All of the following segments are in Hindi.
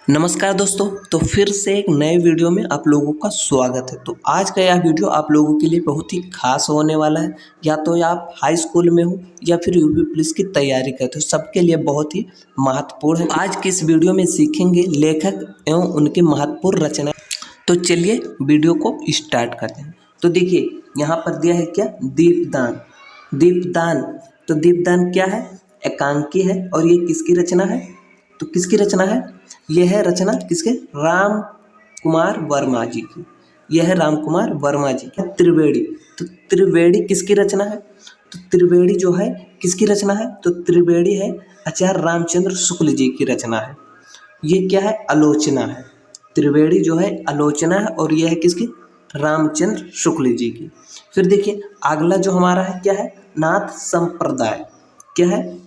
नमस्कार दोस्तों। तो फिर से एक नए वीडियो में आप लोगों का स्वागत है। तो आज का यह वीडियो आप लोगों के लिए बहुत ही खास होने वाला है। या तो आप हाई स्कूल में हो या फिर यूपी पुलिस की तैयारी करते हो, सबके लिए बहुत ही महत्वपूर्ण है। आज की इस वीडियो में सीखेंगे लेखक एवं उनकी महत्वपूर्ण रचना। तो चलिए वीडियो को स्टार्ट करते हैं। तो देखिए यहाँ पर दिया है क्या, दीपदान। दीपदान, तो दीपदान क्या है, एकांकी है। और ये किसकी रचना है, तो किसकी रचना है, यह है रचना किसके, राम कुमार वर्मा जी की। यह है राम कुमार वर्मा जी की। त्रिवेणी, तो त्रिवेणी किसकी रचना है, तो त्रिवेणी जो है किसकी रचना है, तो त्रिवेणी है आचार्य रामचंद्र शुक्ल जी की रचना है। ये क्या है, आलोचना है। त्रिवेणी जो है आलोचना है और यह है किसकी, रामचंद्र शुक्ल जी की। फिर देखिए अगला जो हमारा है क्या है, नाथ संप्रदाय। क्या है,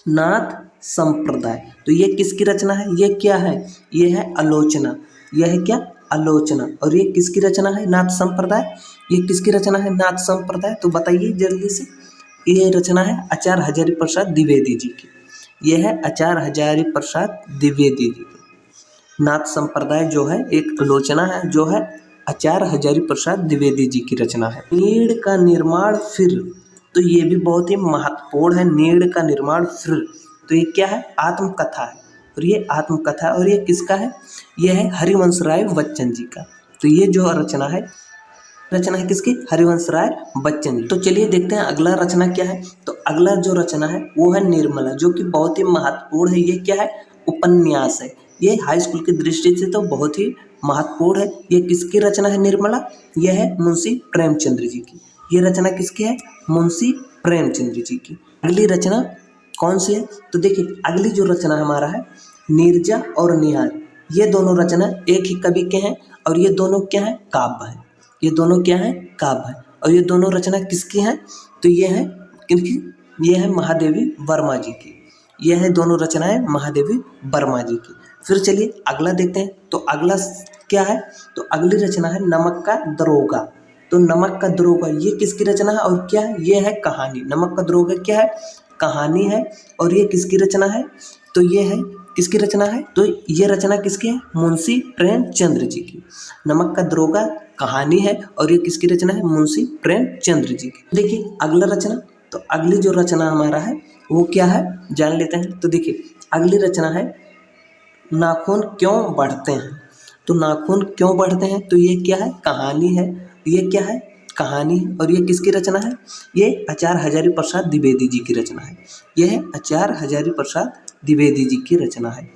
नाथ संप्रदाय। तो ये किसकी रचना है, ये क्या है, ये है आलोचना। यह है क्या, आलोचना। और ये किसकी रचना है, नाथ संप्रदाय। ये किसकी रचना है, नाथ संप्रदाय। तो बताइए जल्दी से। ये रचना है आचार्य हजारी प्रसाद द्विवेदी जी की। यह है आचार्य हजारी प्रसाद द्विवेदी जी की। नाथ संप्रदाय जो है एक आलोचना है, जो है आचार्य हजारी प्रसाद द्विवेदी जी की रचना है। नीड़ का निर्माण फिर, तो ये भी बहुत ही महत्वपूर्ण है। नीड़ का निर्माण फिर, तो ये क्या है, आत्मकथा है। और ये आत्मकथा, और ये किसका है, ये है हरिवंश राय बच्चन जी का। तो ये जो रचना है किसकी, हरिवंश राय बच्चन जी। तो चलिए देखते हैं अगला रचना क्या है। तो अगला जो रचना है वो है निर्मला, जो कि बहुत ही महत्वपूर्ण है। ये क्या है, उपन्यास है। ये हाई स्कूल की दृष्टि से तो बहुत ही महत्वपूर्ण है। ये किसकी रचना है, निर्मला, यह है मुंशी प्रेमचंद्र जी की। ये रचना किसकी है, मुंशी प्रेमचंद्र जी की। अगली रचना कौन सी है, तो देखिए अगली जो रचना हमारा है, नीरजा और निहार। ये दोनों रचना एक ही कवि के हैं और ये दोनों क्या है, काव्य है। ये दोनों क्या है, काव्य है। और ये दोनों रचना किसकी हैं, तो ये है किसकी, ये है महादेवी वर्मा जी की। ये है दोनों रचनाएं महादेवी वर्मा जी की। फिर चलिए अगला देखते हैं। तो अगला क्या है, तो अगली रचना है नमक का दरोगा। तो नमक का दरोगा ये किसकी रचना है और क्या है, ये है कहानी। नमक का दरोगा क्या है, कहानी है। और ये किसकी रचना है, तो ये है किसकी रचना है, तो ये रचना किसकी है, मुंशी प्रेमचंद्र जी की। नमक का दरोगा कहानी है और ये किसकी रचना है, मुंशी प्रेमचंद्र जी की। देखिए अगला रचना, तो अगली जो रचना हमारा है वो क्या है, जान लेते हैं। तो देखिए अगली रचना है नाखून क्यों बढ़ते हैं। तो नाखून क्यों बढ़ते हैं, तो ये क्या है, कहानी है। ये क्या है, कहानी है। और ये किसकी रचना है, ये आचार्य हजारी प्रसाद द्विवेदी जी की रचना है। यह है आचार्य हजारी प्रसाद द्विवेदी जी की रचना है।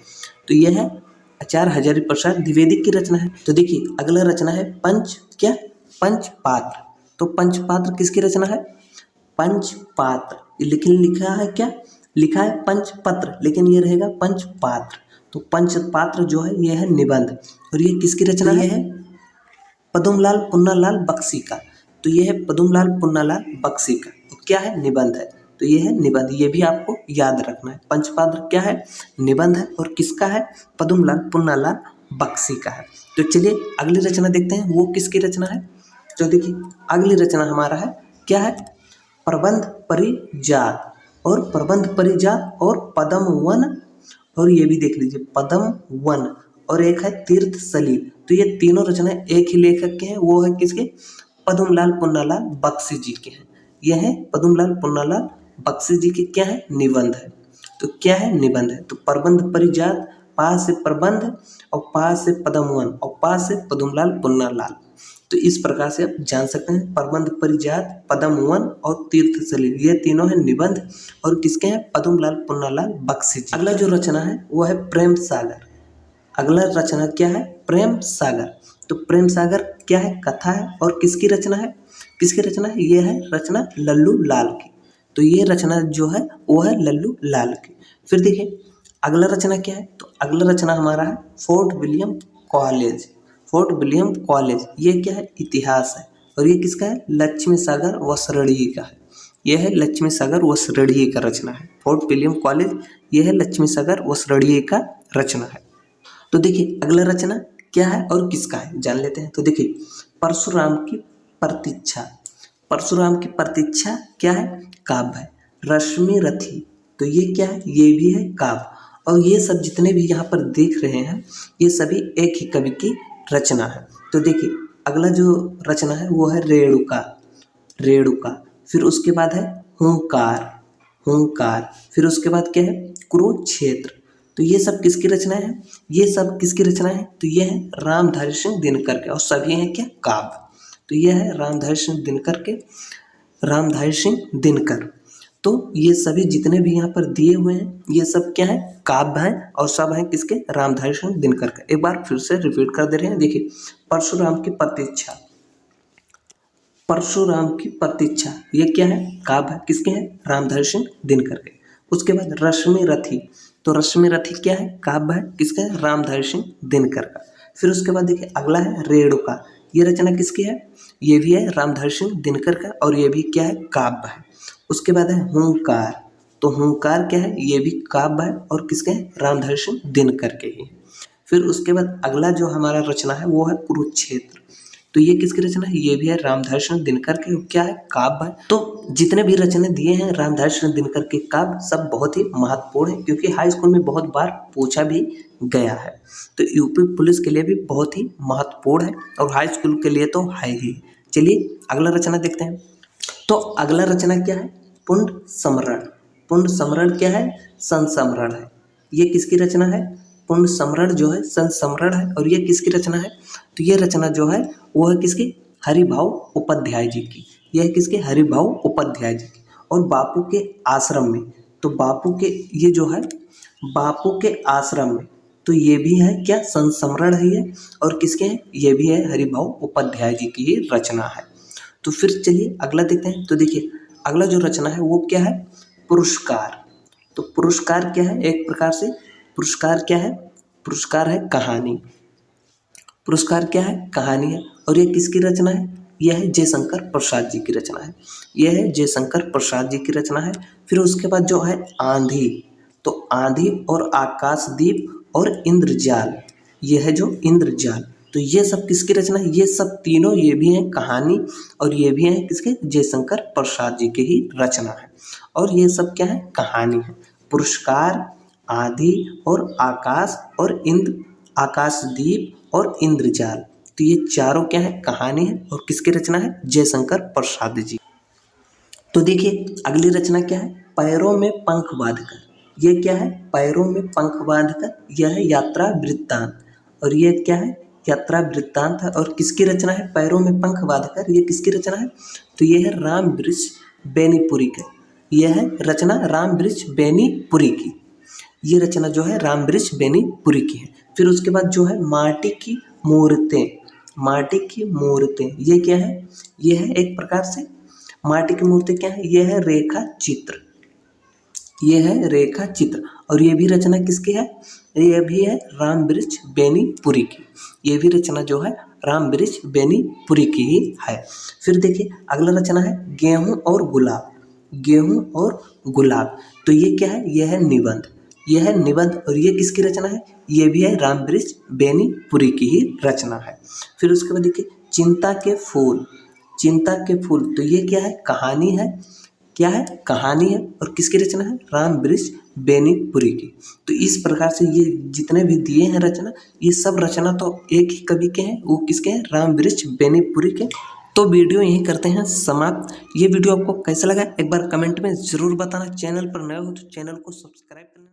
तो यह है आचार्य हजारी प्रसाद द्विवेदी की रचना है। तो देखिए अगला रचना है पंचपात्र। तो पंचपात्र किसकी रचना है, पंचपात्र। लिखा है क्या, लिखा है पंचपत्र, लेकिन ये रहेगा पंचपात्र। तो पंचपात्र जो है ये है निबंध। और ये किसकी रचना है, पद्मलाल पुन्नालाल बख्शी का। तो ये है पद्मलाल पुन्नालाल बख्शी का। तो क्या है, निबंध है। तो ये है निबंध, ये भी आपको याद रखना है। पंचपात्र क्या है, निबंध है। और किसका है, पद्मलाल पुन्नालाल बख्शी का है। तो चलिए अगली रचना देखते हैं, वो किसकी रचना है। तो देखिए अगली रचना हमारा है क्या है, प्रबंध परिजात। और प्रबंध परिजात और पदम वन, और ये भी देख लीजिए पदम वन, और एक है तीर्थ सलील। तो ये तीनों रचनाएं एक ही लेखक के हैं, वो है किसके, पद्मलाल पुन्नालाल बख्शी जी के हैं। यह है पद्मलाल पुन्नालाल बख्शी जी के क्या है, निबंध है। तो क्या है, निबंध है। तो प्रबंध परिजात, पा से प्रबंध और पा से पदमवन और पा से पद्मलाल पुन्नालाल। तो इस प्रकार से आप जान सकते हैं, प्रबंध परिजात, पदमवन और तीर्थ सलील, ये तीनों है निबंध और किसके हैं, पद्मलाल पुन्नालाल बख्शी जी। अगला जो रचना है वो है प्रेम सागर। अगला रचना क्या है, प्रेम सागर। तो प्रेम सागर क्या है, कथा है। और किसकी रचना है, किसकी रचना है, ये है रचना लल्लू लाल की। तो ये रचना जो है वो है लल्लू लाल की। फिर देखिए अगला रचना क्या है, तो अगला रचना हमारा है fort William college. Fort William college ये क्या है, इतिहास है। और ये किसका है, लक्ष्मी सागर वसरणीय का है। यह है लक्ष्मी सागर वसरणीय का रचना है। फोर्ट विलियम कॉलेज यह है लक्ष्मी सागर वसरणीय का रचना है। तो देखिए अगला रचना क्या है और किसका है, जान लेते हैं। तो देखिए परशुराम की प्रतीक्षा। परशुराम की प्रतीक्षा क्या है, काव्य है। रश्मि रथी, तो ये क्या है, ये भी है काव्य। और ये सब जितने भी यहाँ पर देख रहे हैं ये सभी एक ही कवि की रचना है। तो देखिए अगला जो रचना है वो है रेणुका। रेणुका, फिर उसके बाद है हुंकार। हुंकार, फिर उसके बाद क्या है कुरुक्षेत्र। तो ये सब किसकी रचना है? ये सब किसकी रचना है? तो ये है रामधारी सिंह दिनकर के, और सभी हैं क्या काव्य। तो ये है रामधारी सिंह दिनकर के, रामधारी सिंह दिनकर। तो ये सभी जितने भी यहाँ पर दिए हुए हैं ये सब क्या है काव्य हैं, और सब हैं किसके? रामधारी सिंह दिनकर के। एक बार फिर से रिपीट कर दे रहे हैं। देखिए परशुराम की प्रतीक्षा, परशुराम की प्रतीक्षा ये क्या है काव्य है, किसके हैं? रामधारी सिंह दिनकर के। उसके बाद रश्मि रथी, तो रश्मि रथी क्या है काव्य है, किसका है? रामधारी सिंह दिनकर का। फिर उसके बाद देखिए अगला है रेणुका, ये रचना किसकी है? ये भी है रामधारी सिंह दिनकर का, और ये भी क्या है काव्य है। उसके बाद है हुंकार, तो हुंकार क्या है? ये भी काव्य है, और किसके हैं? रामधारी सिंह दिनकर के ही। फिर उसके बाद अगला जो हमारा रचना है वो है कुरुक्षेत्र, तो ये किसकी रचना है? ये भी है रामधारी सिंह दिनकर के, क्या है काव्य है। तो जितने भी रचने दिए हैं रामधारी सिंह दिनकर के काव्य सब बहुत ही महत्वपूर्ण है, क्योंकि हाई स्कूल में बहुत बार पूछा भी गया है। तो यूपी पुलिस के लिए भी बहुत ही महत्वपूर्ण है, और हाई स्कूल के लिए तो है ही। चलिए अगला रचना देखते हैं। तो अगला रचना क्या है? पुण्य स्मरण। पुण्य स्मरण क्या है? संत स्मरण है। ये किसकी रचना है? पुण्य स्मरण जो है संत स्मरण है, और ये किसकी रचना है? तो ये रचना जो है वो है किसकी? हरिभाऊ उपाध्याय जी की। यह है किसके? हरिभाऊ उपाध्याय जी की। और बापू के आश्रम में, तो बापू के ये जो है बापू के आश्रम में, तो ये भी है क्या? संत स्मरण है ये, और किसके हैं? ये भी है हरिभाऊ उपाध्याय जी की ही रचना है। तो फिर चलिए अगला देखते हैं। तो देखिए अगला जो रचना है वो क्या है? पुरस्कार। तो पुरस्कार क्या है? एक प्रकार से पुरस्कार क्या है? पुरस्कार है कहानी। पुरस्कार क्या है? कहानी है, और ये किसकी रचना है? यह है जयशंकर प्रसाद जी की रचना है। यह है जयशंकर प्रसाद जी की रचना है। फिर उसके बाद जो है आंधी, तो आंधी और आकाशदीप और इंद्रजाल, यह है जो इंद्रजाल, तो ये सब किसकी रचना है? ये सब तीनों ये भी हैं कहानी, और ये भी हैं किसके? जयशंकर प्रसाद जी की ही रचना है। और ये सब क्या है? कहानी है। पुरस्कार, आंधी और आकाश और इंद्र, आकाशदीप और इंद्रजाल, तो ये चारों क्या है? कहानी है, और किसकी रचना है? जयशंकर प्रसाद जी। तो देखिए अगली रचना क्या है? पैरों में पंख बांधकर। ये क्या है? पैरों में पंख बांधकर, यह है यात्रा वृत्तांत, और ये क्या है? यात्रा वृत्तांत है, और किसकी रचना है? पैरों में पंख बांधकर, ये किसकी रचना है? तो ये है राम वृक्ष बेनीपुरी का। यह है रचना राम वृक्ष बेनीपुरी की। ये रचना जो है राम वृक्ष बेनीपुरी की है। फिर उसके बाद जो है माटी की मूर्तें। माटी की मूर्तें ये क्या है? ये है एक प्रकार से माटी की मूर्ति क्या है? ये है रेखा चित्र। ये है रेखा चित्र, और ये भी रचना किसकी है? ये भी है राम वृक्ष बेनीपुरी की। ये भी रचना जो है राम वृक्ष बेनीपुरी की ही है। फिर देखिए अगला रचना है गेहूं और गुलाब। गेहूं और गुलाब, तो ये क्या है? यह है निबंध। यह है निबंध, और ये किसकी रचना है? ये भी है राम वृक्ष बेनीपुरी की ही रचना है। फिर उसके बाद देखिए चिंता के फूल। चिंता के फूल, तो ये क्या है? कहानी है। क्या है? कहानी है, और किसकी रचना है? राम वृक्ष बेनीपुरी की। तो इस प्रकार से ये जितने भी दिए हैं रचना, ये सब रचना तो एक ही कवि के हैं, वो किसके हैं? राम वृक्ष बेनीपुरी के। तो वीडियो यहीं करते हैं समाप्त। ये वीडियो आपको कैसा लगा एक बार कमेंट में ज़रूर बताना। चैनल पर नए हो तो चैनल को सब्सक्राइब करना।